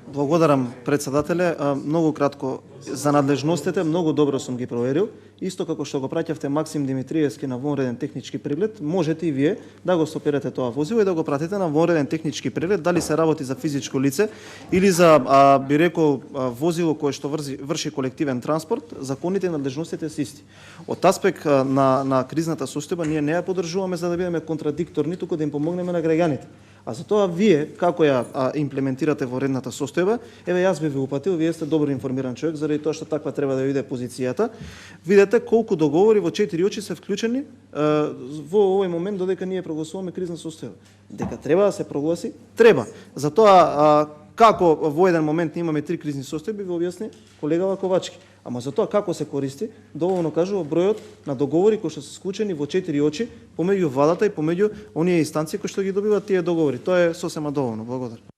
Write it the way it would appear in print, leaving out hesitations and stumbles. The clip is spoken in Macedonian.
Благодарам, председателе. Многу кратко за надлежностите, многу добро сум ги проверил. Исто како што го праќавте Максим Димитриевски на вонреден технички преглед, можете и вие да го стоперате тоа возило и да го пратите на вонреден технички преглед, дали се работи за физичко лице или за би рекол возило кое што врши колективен транспорт, законите и надлежностите се исти. Од аспект на кризната состојба ние не ја поддржуваме за да бидеме контрадикторни, туку да им помогнеме на граѓаните. А за тоа вие, како ја имплементирате во редната состојба, еве јас би ви упатил, вие сте добро информиран човек, заради тоа што таква треба да биде позицијата. Видете колку договори во 4 очи се вклучени во овој момент додека ние прогласуваме кризна состојба. Дека треба да се прогласи, треба. Затоа како во еден момент имаме 3 кризни состојби, ви објасни колега Лаковачки. Ама за тоа како се користи, доволно кажува бројот на договори кои што се склучени во 4 очи помеѓу владата и помеѓу оние инстанции кои што ги добиваат тие договори. Тоа е сосема доволно. Благодарам.